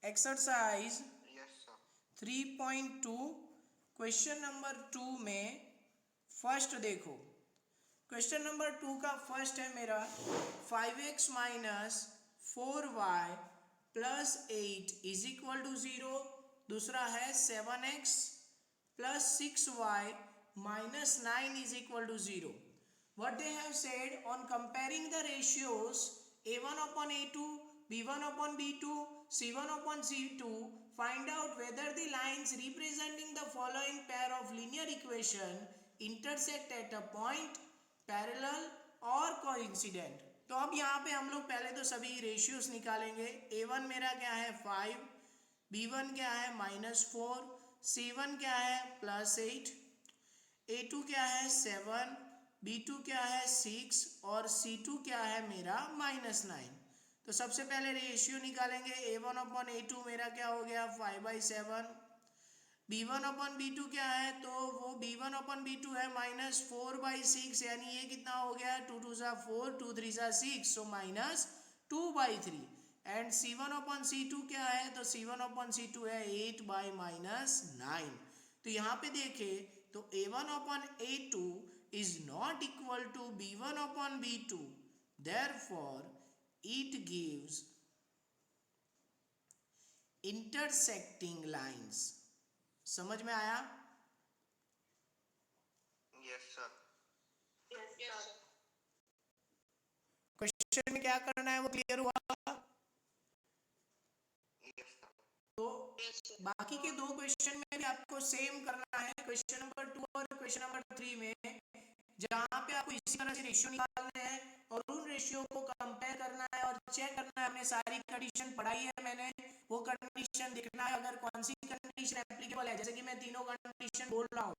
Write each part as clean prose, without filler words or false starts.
Exercise 3.2 question number 2 में first देखो। Question number 2 का फर्स्ट है मेरा 5x minus 4y plus 8 is equal to 0। दूसरा है 7x plus 6y minus 9 is equal to 0. What they have said on comparing the ratios a1 upon a2, b1 upon b2, c1 upon c2, find out whether the lines representing the following pair of linear equation intersect at a point parallel or coincident. तो अब यहाँ पे हम लोग पहले तो सभी ratios निकालेंगे। a1 मेरा क्या है 5, b1 क्या है -4, c1 क्या है +8, a2 क्या है 7, b2 क्या है 6 और c2 क्या है मेरा -9। तो सबसे पहले रेशियो निकालेंगे। a1 अपॉन a2 मेरा क्या हो गया 5/7। b1 अपॉन b2 क्या है तो वो b1 अपॉन b2 है -4/6, यानी ये कितना हो गया 2 2 सा 4, 2 3 सा 6, सो -2/3। एंड c1 अपॉन c2 क्या है तो c1 अपॉन c2 है 8/-9। तो यहाँ पे देखें तो a1 upon a2 is not equal to b1 upon b2, therefore it gives intersecting lines. समझ में आया? Yes sir. क्वेश्चन में क्या करना है वो क्लियर हुआ? तो बाकी के दो क्वेश्चन में भी आपको सेम करना है। क्वेश्चन नंबर 2 और क्वेश्चन नंबर 3 में जहाँ पे आपको इसी तरह से रेशियो निकालने हैं और उन रेशियो को कंपेयर करना है और चेक करना है। हमने सारी कंडीशन पढ़ाई है, मैंने वो कंडीशन देखना है अगर कौन सी कंडीशन एप्लीकेबल है। जैसे कि मैं तीनों कंडीशन बोल रहा हूँ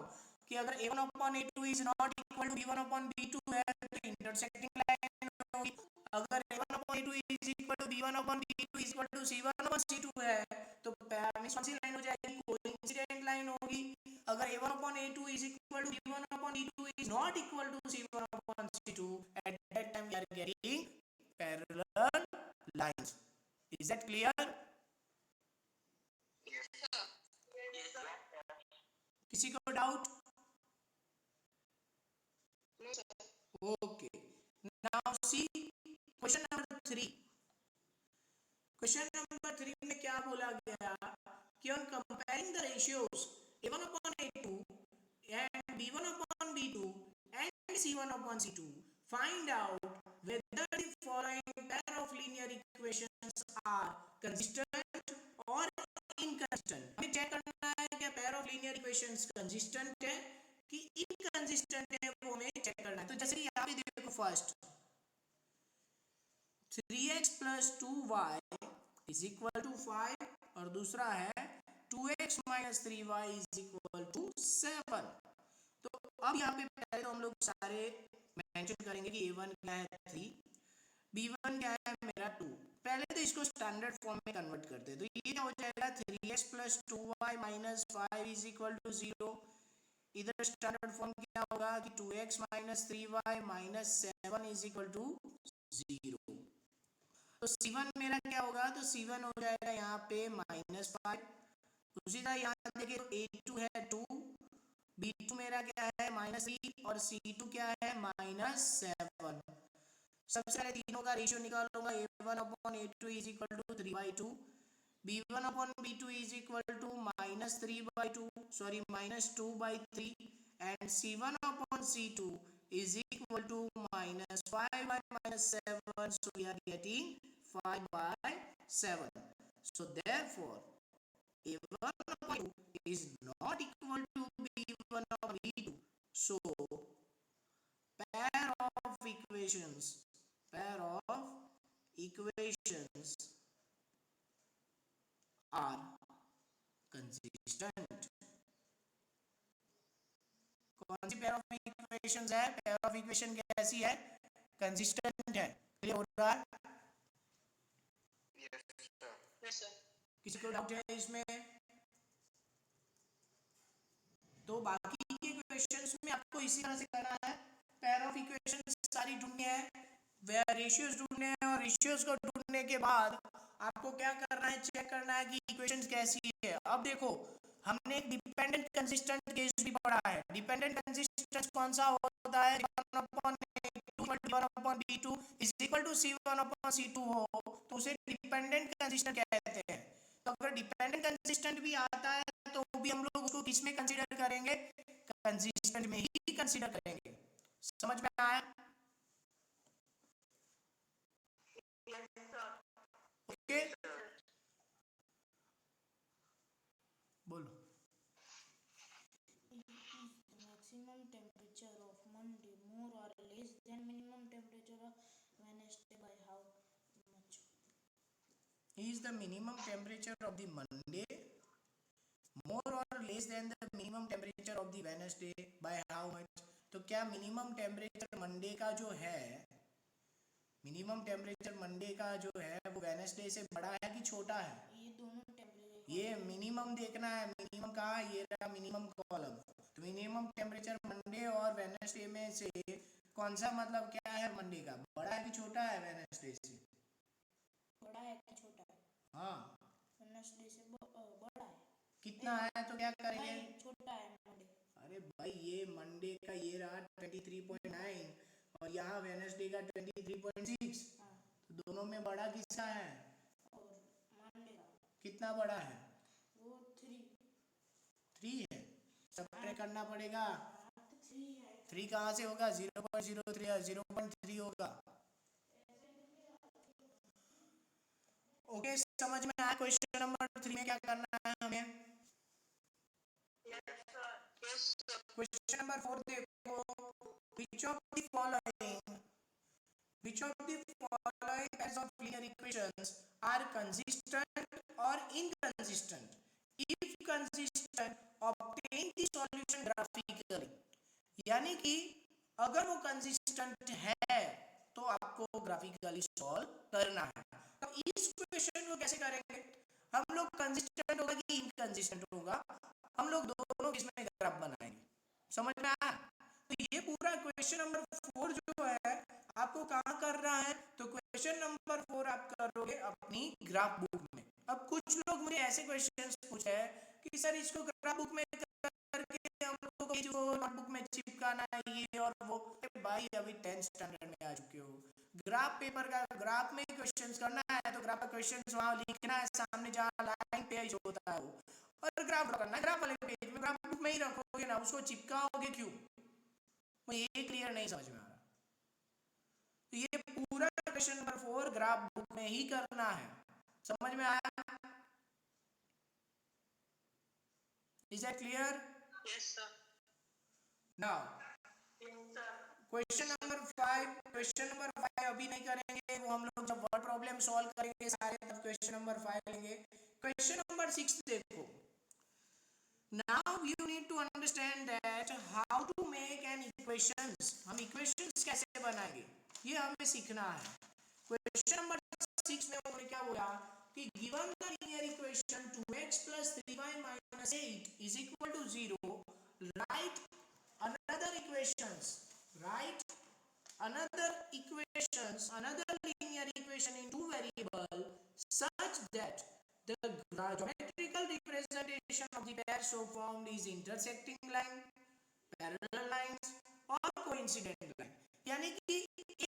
कि अगर a1 upon a2 is not equal to b1 upon b2 है तो इंटरसेक्टिंग लाइन होगी। अगर a1 upon a2 is equal to b1 upon b2 is equal to c1 upon c2 है तो कौन सी लाइन हो जाएगी, कोइंसिडेंट लाइन होगी। अगर a1 upon a2 is equal to b1 upon b2 is not equal to c1 upon c2, at that time we are getting parallel lines. Is that clear? Yes sir. किसी को doubt? No sir. Okay. Now see question number 3. Question number 3 में क्या बोला गया कि on comparing the ratios a1 upon a2 and b1 upon b2 and c1 upon c2, find out whether the following pair of linear equations are consistent or inconsistent. हमें check करना है क्या pair of linear equations consistent है कि inconsistent है, वो हमें check करना है। तो जैसे कि यहाँ पे देखो first 3x plus 2y is equal to 5 और दूसरा है 2x minus 3y is equal to 7। तो अब यहाँ पे पहले तो हम लोग सारे मेंशन करेंगे कि a1 क्या है 3, b1 क्या है मेरा 2। पहले तो इसको स्टैंडर्ड फॉर्म में कन्वर्ट करते हैं। तो ये क्या हो जाएगा 3x plus 2y minus 5 is equal to 0। इधर स्टैंडर्ड फॉर्म क्या होगा कि 2x minus 3y minus 7 is equal to 0। तो c1 मेरा क्या होगा तो c1 हो जाएगा यहाँ पे -5। उसी तरह यहाँ देखिए a2 है 2, b2 मेरा क्या है -3 और c2 क्या है -7। सबसे पहले तीनों का रेशियो निकालूंगा। a1 upon a2 is equal to 3/2, b1 upon b2 is equal to -2/3 and c1 upon c2 is equal to -5/-7, so we are getting 5/7. So therefore a1 upon a2 is not equal to b1 upon b2, so pair of equations are consistent. कौन सी pair of equations है? Pair of equation कैसी है? Consistent है। Clear हो रहा है? Yes sir. किसी को डाउट है इसमें? तो बाकी के क्वेश्चंस में आपको इसी तरह से करना है। पेयर ऑफ इक्वेशंस सारी ढूंढनी है, रेशियोज ढूंढने हैं और रेशियोज को ढूंढने के बाद आपको क्या करना है, चेक करना है कि इक्वेशन कैसी है। अब देखो हमने एक डिपेंडेंट कंसिस्टेंट केस भी पढ़ा है। डिपेंडेंट कंसिस्टेंट कौन सा होता है, 1/b2 is equal to c1/c2 हो तो उसे डिपेंडेंट कंसिस्टेंट कहते हैं। तो अगर डिपेंडेंट कंसिस्टेंट भी आता है तो भी हम लोग उसको किसमें कंसीडर करेंगे, कंसिस्टेंट में ही कंसीडर करेंगे। समझ में आया? ओके बोलो। Maximum temperature of Monday more or less than minimum temperature of Wednesday by how much? Is the minimum temperature of the Monday more or less than the minimum temperature of the Wednesday by how much? तो क्या minimum temperature Monday का जो है, minimum temperature Monday का जो है वो Wednesday से बड़ा है कि छोटा है? ये दोनों टेम्परेचर ये मिनिमम देखना है। मिनिमम कहाँ, ये रहा मिनिमम कॉलम। तो मिनिमम टेम्परेचर मंडे और वेडनेसडे में से कौन सा मतलब क्या है मंडे का, बड़ा है कि छोटा है वेडनेसडे से? बड़ा है कि छोटा है? हाँ वेडनेसडे से बड़ा है। कितना है तो क्या करेंगे? नहीं, छोटा है मंडे। अरे भाई ये मंडे का ये रहा 23.9 और यहाँ वेडनेसडे का 23.6। हाँ, तो दोनों में बड़ा किसका है? और मंडे का कितना बड़ा है? वो 3 है। सब्ट्रैक्ट करना पड़ेगा। 3 है। 3 कहाँ से होगा? 0.03 है, 0.3 होगा। ओके समझ में आया? क्वेश्चन नंबर 3 में क्या करना है हमें? क्वेश्चन नंबर 4 देखो, which of the following pairs of linear equations are consistent or inconsistent? If consistent, obtain the solution graphically. यानी कि अगर वो कंसिस्टेंट है तो आपको ग्राफिकली सॉल्व करना है। तो इस क्वेश्चन को कैसे करेंगे हम लोग? कंसिस्टेंट होगा कि इनकंसिस्टेंट होगा, हम लोग दोनों किसमें ग्राफ बनाएंगे। समझ में आया? तो ये पूरा क्वेश्चन नंबर 4 जो है आपको कहाँ करना है, तो क्वेश्चन नंबर 4 आप करोगे अपनी ग्राफ बुक में। अब कुछ लोग मुझे ऐसे क्वेश्चंस पूछे हैं कि सर इसको ग्राफ बुक में करके हम लोग को जो नोटबुक में चिपकाना है ये और वो। भाई अभी 10th स्टैंडर्ड में आ चुके हो, ग्राफ पेपर का ग्राफ में क्वेश्चंस करना है तो ग्राफ का क्वेश्चंस वहां लिखना है सामने जहां लाइन पेज होता है वो, और ग्राफ ड्रॉ करना है ग्राफ वाले पेज में। ग्राफ बुक में ही रखोगे ना, उसको चिपकाओगे क्यों? मुझे ये क्लियर नहीं समझ में आ रहा। तो ये पूरा क्वेश्चन नंबर 4 ग्राफ बुक में ही करना है। समझ में आया? Is that clear? Yes, sir. Now Yes, sir. Question number 5 अभी नहीं करेंगे, वो हम लोग जब वर्ड प्रॉब्लम सॉल्व करेंगे सारे तब क्वेश्चन नंबर 5 लेंगे। क्वेश्चन नंबर 6 देखो, now you need to understand that how to make an equations. हम इक्वेशंस कैसे बनाएंगे ये हमें सीखना है। क्वेश्चन नंबर 6 में उन्होंने क्या बोला कि given the linear equation 2x + 3y - 8 is equal to 0, write another equations, another linear equation in two variable such that the geometrical representation of the pair so formed is intersecting line, parallel lines और coincident line। यानी कि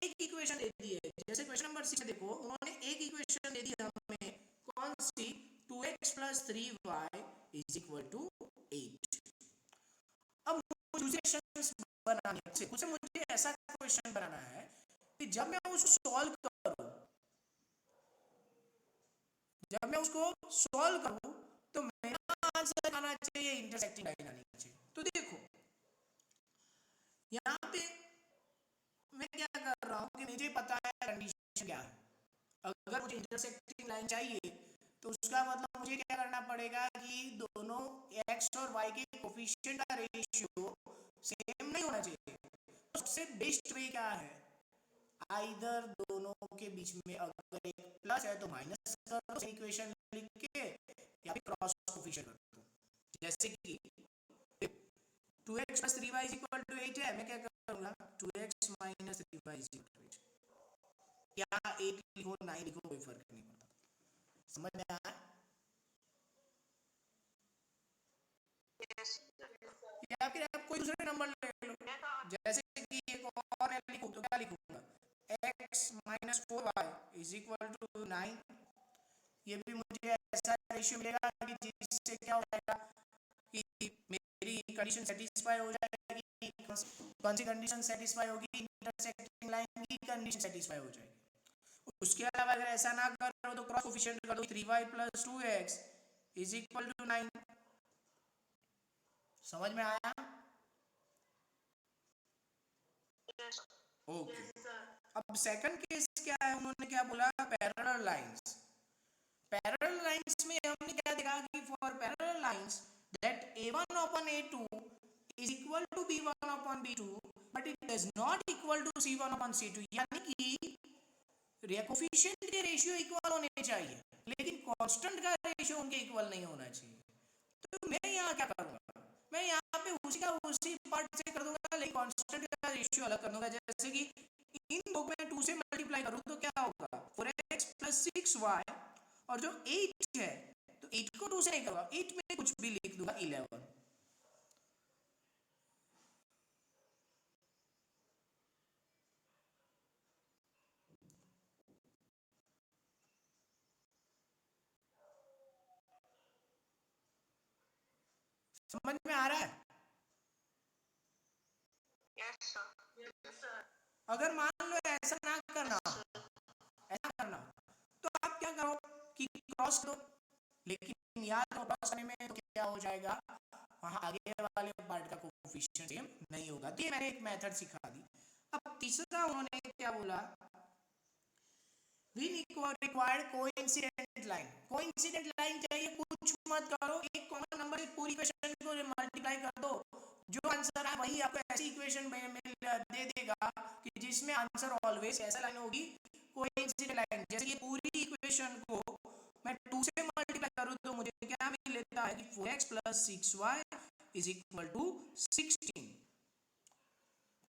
एक equation दे दी है, जैसे question number 6 देखो उन्होंने एक equation दे दी हमें, कौन सी? 2x + 3y = 8। अब मुझे क्वेश्चंस बनाने हैं, मुझे ऐसा क्वेश्चन बनाना है कि जब मैं उसको सॉल्व करूं तो मेरा आंसर आना चाहिए इंटरसेक्टिंग लाइन आनी चाहिए। तो देखो यहाँ पे मैं क्या कर रहा हूँ कि मुझे पता है कंडीशन क्या है। अगर मुझे इंटरसेक्टिंग लाइन चाहिए तो उसका मतलब मुझे क्या करना पड़ेगा कि दोनों x और y के कोफिशिएंट का रेशियो सेम नहीं होना चाहिए। सबसे बेस्ट वे क्या है, आइदर दोनों के बीच में अगर एक प्लस है तो माइनस कर दो इक्वेशन लिख के, या फिर क्रॉस कोफिशिएंट कर दो। जैसे कि 2x + 3y = 8 है, मैं क्या करूंगा 2x - 3y = 8, या 8 लिखो 9 लिखो कोई फर्क नहीं पड़ता। समझ में आया? Yes. या फिर आप कोई दूसरे नंबर ले लो, जैसे कि एक और मैं लिखूँ तो क्या लिखूंगा, x minus 4y is equal to 9। ये भी मुझे ऐसा रेशियो मिलेगा कि जिससे क्या हो जाएगा कि मेरी कंडीशन सेटिस्फाई हो जाएगी। कौन सी कंडीशन सेटिस्फाई होगी, इंटरसेक्टिंग लाइन की कंडीशन सेटिस्फाई हो जाएगी। उसके अलावा अगर ऐसा ना करो तो क्रॉस कोफिशिएंट कर दो, 3y plus 2x is equal to 9। समझ में आया? Yes. ओके। Yes, sir. अब सेकंड केस क्या है, उन्होंने क्या बोला, पैरेलल लाइंस। पैरेलल लाइंस में हमने क्या देखा कि for parallel lines that a1 upon a2 is equal to b1 upon b2 but it does not equal to c1 upon c2, यानी कि कोफिशिएंट के रेशियो इक्वल होने चाहिए लेकिन कांस्टेंट का रेशियो उनके इक्वल नहीं होना चाहिए। तो मैं यहाँ क्या करूँगा, मैं यहाँ पे उसी का उसी पार्ट से कर दूंगा लेकिन कांस्टेंट का रेशियो अलग कर दूंगा। जैसे कि इन दो में 2 से मल्टीप्लाई करूँ तो क्या होगा, 4x प्लस 6y, और जो 8 है तो 8 को 2 से नहीं करूँगा, 8 में कुछ भी लिख दूंगा 11। समझ में आ रहा है? Yes, sir. Yes, sir. अगर मान लो ऐसा ना करना, ऐसा करना तो आप क्या करो कि क्रॉस दो, लेकिन याद रखो क्रॉस करने में तो क्या हो जाएगा, वहां आगे वाले पार्ट का कोफिशिएंट सेम नहीं होगा। तो ये मैंने एक मेथड सिखा दी। अब तीसरा उन्होंने क्या बोला, we required coincident line. Coincident line चाहिए, कुछ मत करो, एक कॉमन नंबर से पूरी इक्वेशन को मल्टीप्लाई कर दो, जो आंसर है वही आपको ऐसी इक्वेशन दे देगा कि जिसमें आंसर ऑलवेज ऐसा लाइन होगी कोइंसिडेंट लाइन। जैसे ये पूरी इक्वेशन को मैं 2 से मल्टीप्लाई करूं तो मुझे क्या मिल लेता है कि 4x plus 6y is equal to 16।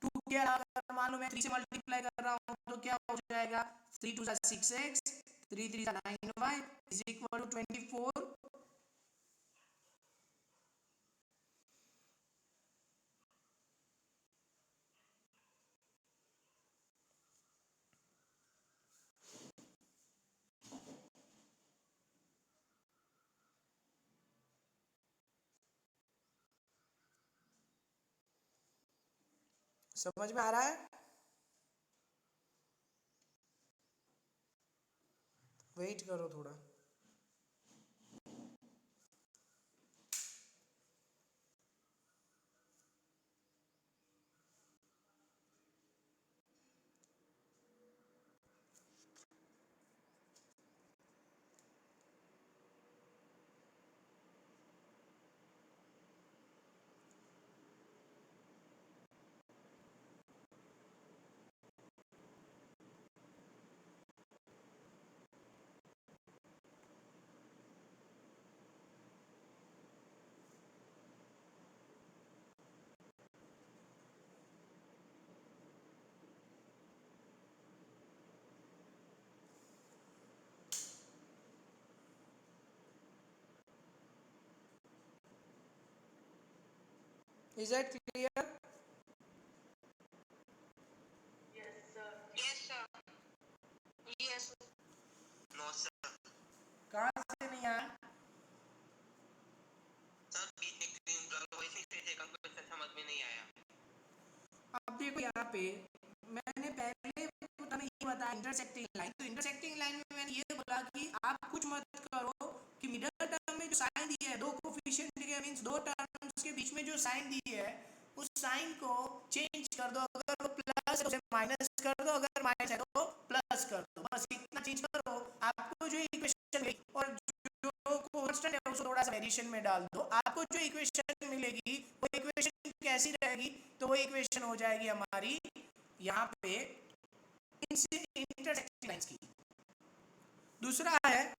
2 के अलावा अगर मान लो मैं 3 से मल्टीप्लाई कर रहा हूं तो क्या हो जाएगा, 3 2 6x, 3 3 9y is equal to 24। समझ में आ रहा है? वेट करो थोड़ा। Is that clear? Yes, sir. Yes, sir. Yes. No, sir. कहाँ से नहीं आया? सर बीच में ग्रीन कलर वैसे ही सेकंड क्वेश्चन समझ में नहीं आया। अब देखो यहाँ पे मैंने पहले तुम्हें ये बताया इंटरसेक्टिंग लाइन, तो इंटरसेक्टिंग लाइन में मैंने ये बोला कि आप कुछ मत करो कि मिडिल टर्म में जो साइन दी है, दो कोफिशिएंट के मींस दो टर्म्स के बीच में जो साइन दी है उस साइन को चेंज कर दो, अगर वो प्लस है उसे माइनस कर दो, अगर माइनस है तो प्लस कर दो, बस इतना चेंज करो, आपको जो इक्वेशन मिलेगी, और जो कांस्टेंट है उसको थोड़ा सा वेरिएशन में डाल दो, आपको जो इक्वेशन मिलेगी वो इक्वेशन कैसी रहेगी, तो वो इक्वेशन हो जाएगी हमारी यहाँ पे इंटरसेक्टिंग लाइंस की। दूसरा है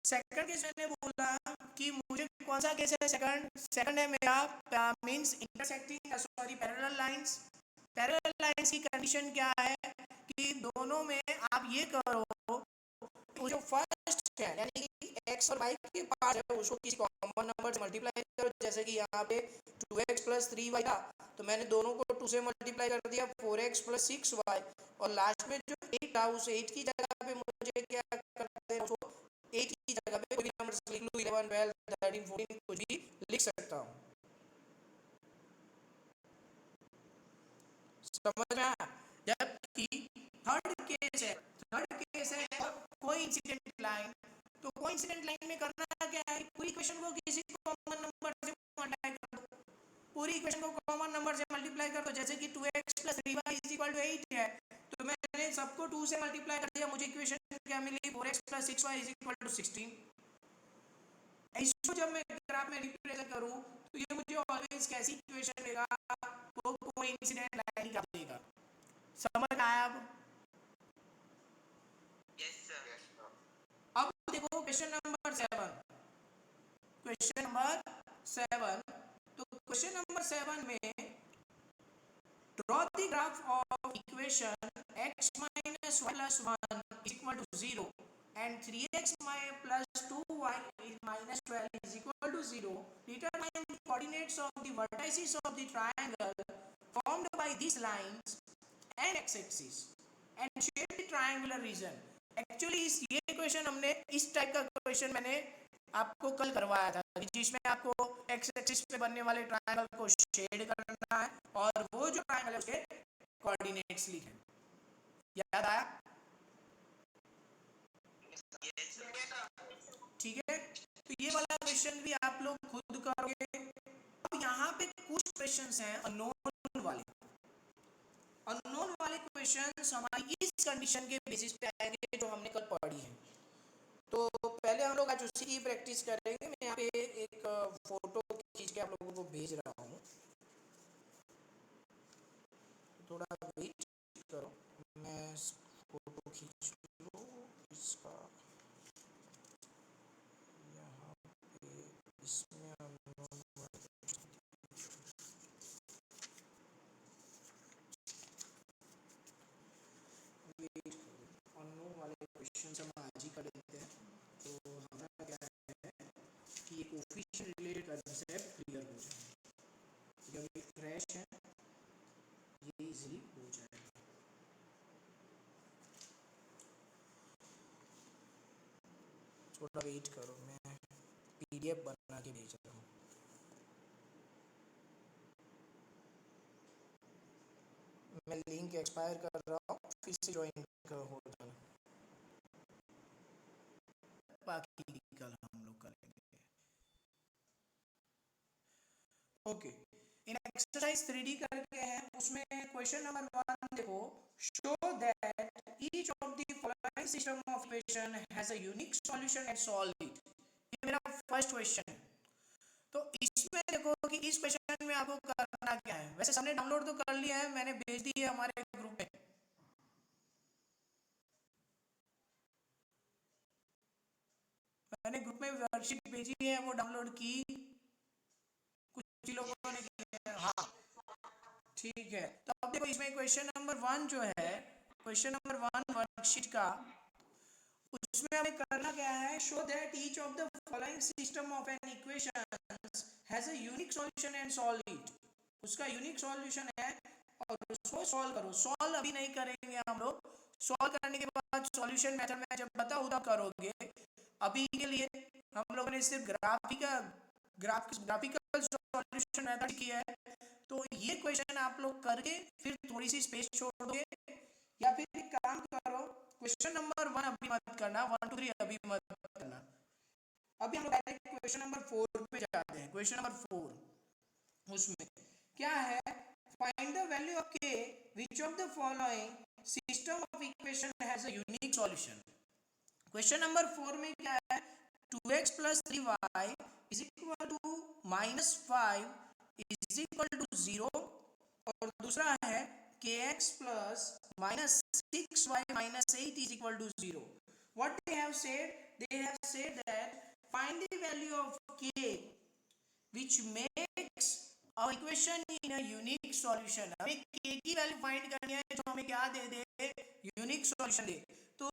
सेकंड केस मैंने बोला कि मुझे कौन सा केस है, सेकंड है मेरा means intersecting sorry parallel lines की कंडीशन क्या है कि दोनों में आप ये करो, वो जो फर्स्ट है यानी कि एक्स और वाई के पास है उसको किसी कॉमन नंबर से मल्टीप्लाई करो, जैसे कि यहाँ पे 2x प्लस 3y था तो मैंने दोनों को 2 से मल्टीप्लाई कर दिया 4x प्लस 6y, और लास्ट में जो 8 था उस 8 की जगह पे मुझे क्या करते हैं, उसको 8 की जगह पे कोई भी नंबर लिख लूँ, 11 12 13 14 कुछ भी लिख सकता हूँ। समझ में आया? जबकि थर्ड केस है कोइंसिडेंट लाइन। तो कोइंसिडेंट लाइन में करना क्या है, पूरी इक्वेशन को किसी कॉमन नंबर से मल्टीप्लाई कर दो, पूरी इक्वेशन को कॉमन नंबर से मल्टीप्लाई कर दो, जैसे कि 2x plus 3y is equal to 8 है तो मैंने सबको 2 से मल्टीप्लाई कर दिया, मुझे इक्वेशन क्या मिली, 4x plus 6y is equal to 16। इसको जब मैं ग्राफ में रिप्रेजेंट करूं तो ये मुझे ऑलवेज कैसी इक्वेशन देगा, वो कोइंसिडेंट लाइन का देगा। समझ आया अब? Yes sir. अब देखो क्वेश्चन नंबर 7, तो क्वेश्चन नंबर 7 में draw the graph of equation x minus y plus 1 is equal to 0 and 3x plus 2y minus 12 is equal to 0. Determine the coordinates of the vertices of the triangle formed by these lines and x-axis and shape the triangular region. Actually ये question हमने इस type का question मैंने आपको कल करवाया था, जिसमें आपको एक्स एक्सिस पे बनने वाले ट्रायंगल को शेड करना है और वो जो ट्रायंगल है उसके कोऑर्डिनेट्स लिखे। याद आया? ठीक है, तो ये वाला क्वेश्चन भी आप लोग खुद करोगे। अब यहाँ पे कुछ क्वेश्चंस हैं अननोन वाले क्वेश्चंस हमारी इस कंडीशन के बेसिस पे आएंगे जो हमने कल पढ़ी है। तो पहले हम लोग आज उसी की प्रैक्टिस करेंगे। मैं यहाँ पे एक फोटो खींच के आप लोगों को भेज रहा हूँ, थोड़ा वेट करो, मैं फोटो खींच लूँ इसका, यहाँ पे इसमें अननोन वाले क्वेश्चन हम आज ही कर लेते हैं। तो हमारा क्या है कि ये कोफिशिएंट रिलेटेड कंसेप्ट क्लियर हो जाए, जब ये फ्रेश है ये इजीली हो जाएगा। थोड़ा वेट करो, मैं पीडीएफ बना के भेज रहा हूँ। मैं लिंक एक्सपायर कर रहा हूँ, फिर से ज्वाइन हो जाना, बाकी कल हम लोग करेंगे। ओके, इन एक्सरसाइज 3D करके हैं, उसमें क्वेश्चन नंबर 1 देखो, show that each of the following system of equation has a unique solution and solve it. ये मेरा फर्स्ट क्वेश्चन है। तो इसमें देखो कि इस क्वेश्चन में आपको करना क्या है, वैसे सबने डाउनलोड तो कर लिया है, मैंने भेज दी है हमारे ग्रुप में। मैंने ग्रुप में वर्कशीट भेजी है, वो डाउनलोड की कुछ लोगों ने की है। हाँ ठीक है, तो अब देखो इसमें क्वेश्चन नंबर 1 जो है, क्वेश्चन नंबर 1 वर्कशीट का, उसमें हमें करना क्या है, show that each of the following system of an equation has a unique solution and solve it. उसका यूनिक सॉल्यूशन है और उसको सॉल्व करो। सॉल्व अभी नहीं करेंगे हम लोग, सॉल्व करने के बाद सॉल्यूशन मेथड में जब बताऊँ तब करोगे। अभी के लिए हम लोगों ने सिर्फ ग्राफिकल सॉल्यूशन मेथड किया है। तो ये क्वेश्चन आप लोग करके फिर थोड़ी सी स्पेस छोड़ दोगे, या फिर एक काम करो, क्वेश्चन नंबर 1 अभी मत करना, 1 2 3 अभी मत करना। अभी हम लोग डायरेक्ट क्वेश्चन नंबर 4 पे जाते हैं। क्वेश्चन नंबर 4 उसमें क्या है, find the value of k which of the following system of equation has a unique solution. Question number 4 में क्या है, 2x plus 3y is equal to minus 5 is equal to 0, और दूसरा है kx plus minus 6y minus 8 is equal to 0। what they have said that find the value of k which makes our equation in a unique solution. हमें k की value find करनी है जो हमें क्या दे दे, यूनिक सॉल्यूशन दे. तो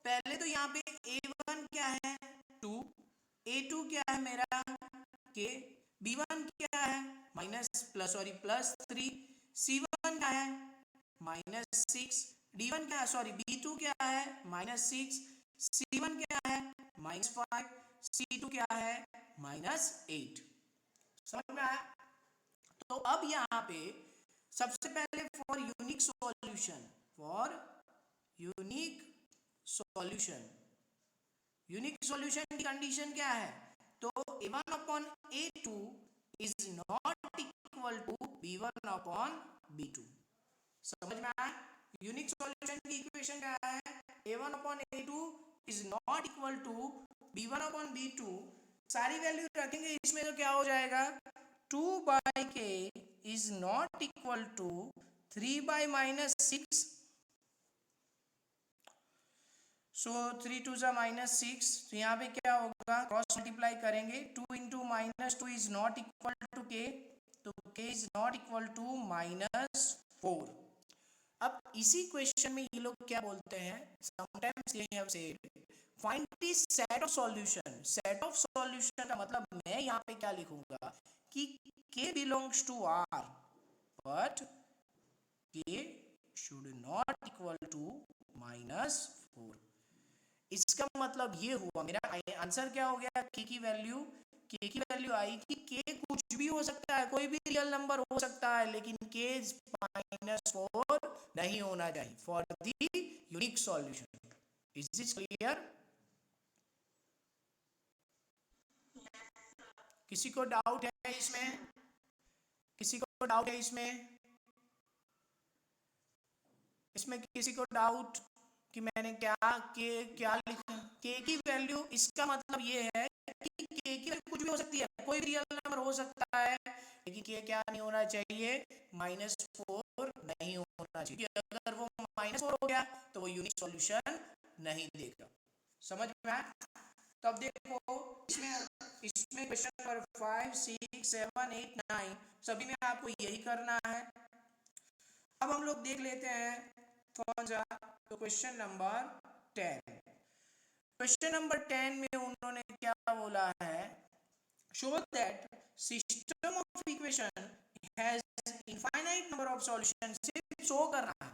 पहले तो यहाँ पे a1 क्या है 2, a2 क्या है मेरा k, b1 क्या है प्लस 3, c1 क्या है -6, d1 क्या है b2 क्या है -6, c1 क्या है -5, c2 क्या है -8. समझ में आया? तो अब यहाँ पे सबसे पहले फॉर यूनिक सॉल्यूशन की कंडीशन क्या है? तो a1 upon a2 is not equal to b1 upon b2. समझ में आया? यूनिक सॉल्यूशन की इक्वेशन क्या है? a1 upon a2 is not equal to b1 upon b2. सारी वैल्यू रखेंगे इसमें तो क्या हो जाएगा 2 by k is not equal to 3 by -6. So 3 2 जा -6. तो यहाँ पे क्या होगा क्रॉस मल्टीप्लाई करेंगे 2 into -2 is not equal to k. तो k is not equal to -4. अब इसी क्वेश्चन में ये लोग क्या बोलते हैं, sometimes they have said find the set of solution. Set of solution का मतलब मैं यहाँ पे क्या लिखूंगा कि k belongs to R but k should not equal to -4. इसका मतलब ये हुआ मेरा आंसर क्या हो गया, k की वैल्यू आई कि k कुछ भी हो सकता है, कोई भी रियल नंबर हो सकता है, लेकिन k -4 नहीं होना चाहिए for the unique solution. Is this clear? किसी को डाउट है इसमें? इसमें किसी को डाउट कि मैंने क्या लिखा k की वैल्यू? इसका मतलब ये है कि k की वैल्यू कुछ भी हो सकती है, कोई भी रियल नंबर हो सकता है, लेकिन k क्या नहीं होना चाहिए -4 नहीं होना चाहिए. अगर वो -4 हो गया तो वो यूनिक सॉल्यूशन नहीं देगा. समझ में आया? तब देखो इसमें क्वेश्चन नंबर 5 6 7 8 9 सभी में आपको यही करना है. अब हम लोग देख लेते हैं कौन सा, तो क्वेश्चन नंबर 10. क्वेश्चन नंबर 10 में उन्होंने क्या बोला है, show that system of equation has infinite number of solution. सिर्फ शो करना है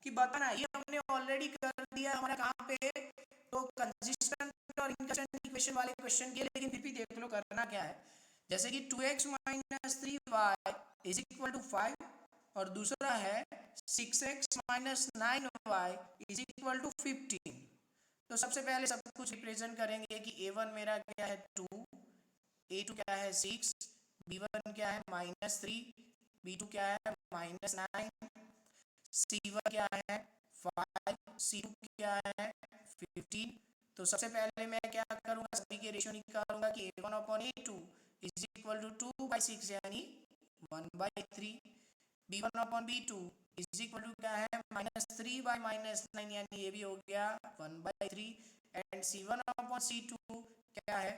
कि बताना. ये हमने ऑलरेडी कर दिया हमारा कहाँ पे, तो कंसिस्टेंट और इनकंसिस्टेंट इक्वेशन वाले क्वेश्चन के, लेकिन फिर भी देख लो करना क्या है. जैसे कि 2x - 3y is equal to 5 और दूसरा है 6x - 9y is equal to 15. तो सबसे पहले सब कुछ रिप्रेजेंट करेंगे कि a1 मेरा क्या है 2, a2 क्या है 6, b1 क्या है -3, b2 क्या है -9, c1 क्या है 5, c2 क्या है 15. तो सबसे पहले मैं क्या करूंगा, सभी के रेशियो निकालूंगा कि a1 upon a2 is equal to 2/6 यानी 1/3, b1 upon b2 is equal to क्या है -3/-9 यानी ये भी हो गया 1/3, एंड c1 अपॉन c2 क्या है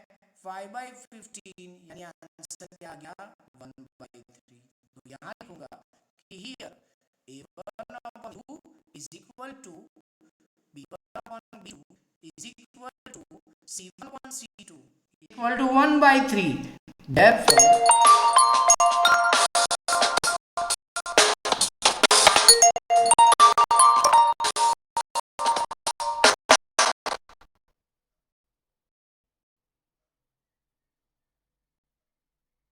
5/15 यानी आंसर क्या आ गया 1/3. तो यहाँ लिखूंगा कि here a1 upon 2 is equal to b1 upon b2 is equal to c1 upon c2 equal to 1/3. Therefore